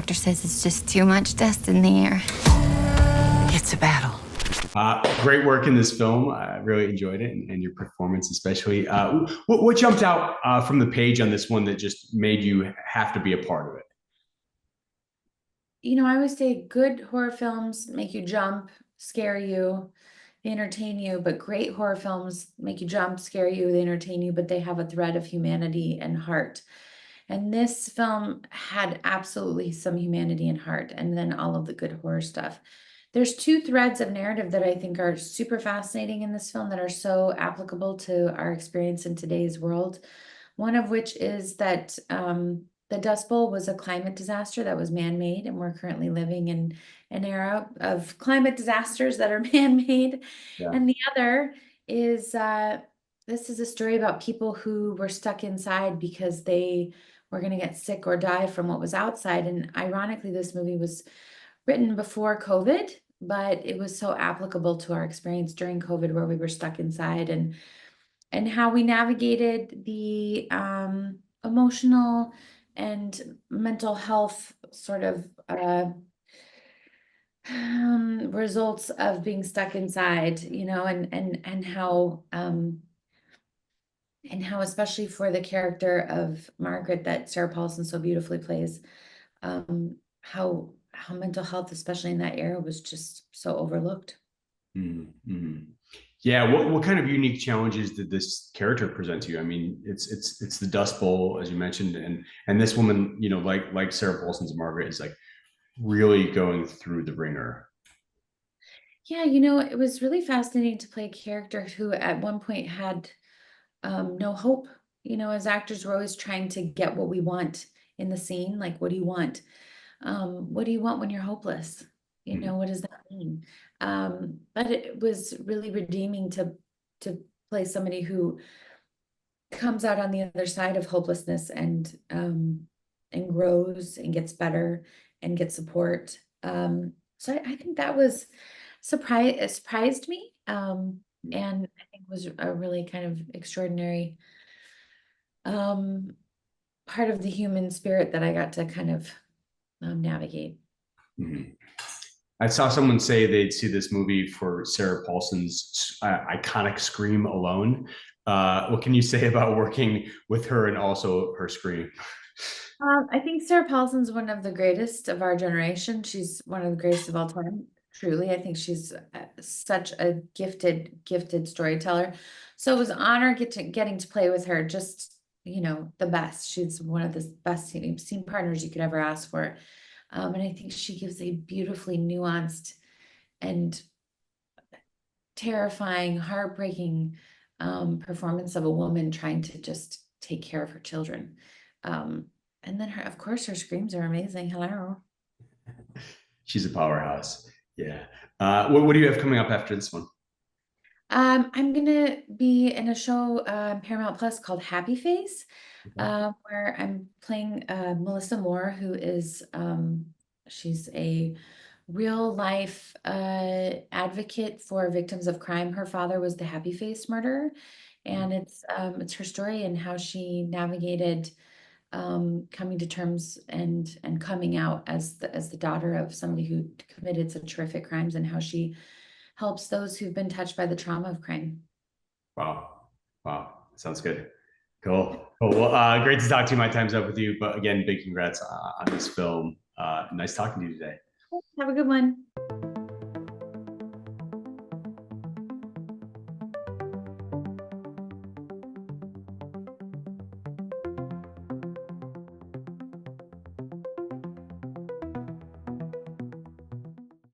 doctor says it's just too much dust in the air. It's a battle. Great work in this film. I really enjoyed it, and your performance especially. What jumped out from the page on this one that just made you have to be a part of it? You know, I always say good horror films make you jump, scare you, they entertain you, but great horror films make you jump, scare you, they entertain you, but they have a thread of humanity and heart. And this film had absolutely some humanity and heart, and then all of the good horror stuff. There's two threads of narrative that I think are super fascinating in this film that are so applicable to our experience in today's world. One of which is that the Dust Bowl was a climate disaster that was man-made, and we're currently living in an era of climate disasters that are man-made. Yeah. And the other is this is a story about people who were stuck inside because they were going to get sick or die from what was outside. And ironically, this movie was written before COVID, but it was so applicable to our experience during COVID where we were stuck inside, and how we navigated the emotional and mental health sort of results of being stuck inside, you know, and how especially for the character of Margaret that Sarah Paulson so beautifully plays, how mental health, especially in that era, was just so overlooked. Mm-hmm. Yeah, what kind of unique challenges did this character present to you? I mean, it's the Dust Bowl, as you mentioned, and this woman, you know, like Sarah Paulson's Margaret, is like really going through the ringer. Yeah, you know, it was really fascinating to play a character who at one point had no hope. You know, as actors, we're always trying to get what we want in the scene. Like, what do you want? What do you want when you're hopeless? You know, what does that mean? But it was really redeeming to play somebody who comes out on the other side of hopelessness and grows and gets better and gets support. So I think that was surprised me. And I think was a really kind of extraordinary part of the human spirit that I got to kind of navigate. Mm-hmm. I saw someone say they'd see this movie for Sarah Paulson's iconic scream alone. What can you say about working with her and also her scream? I think Sarah Paulson's one of the greatest of our generation. She's one of the greatest of all time. Truly, I think she's such a gifted storyteller. So it was an honor getting to play with her. Just, you know, the best. She's one of the best scene partners you could ever ask for. And I think she gives a beautifully nuanced and terrifying, heartbreaking performance of a woman trying to just take care of her children. And then of course, her screams are amazing. Hello. She's a powerhouse. Yeah. What do you have coming up after this one? I'm gonna be in a show Paramount Plus called Happy Face, where I'm playing Melissa Moore, who is she's a real life advocate for victims of crime. Her father was the Happy Face murderer, and it's her story and how she navigated coming to terms and coming out as the daughter of somebody who committed such horrific crimes, and how she helps those who've been touched by the trauma of crime. Wow. Wow. Sounds good. Cool. Well, great to talk to you. My time's up with you. But again, big congrats on this film. Nice talking to you today. Have a good one.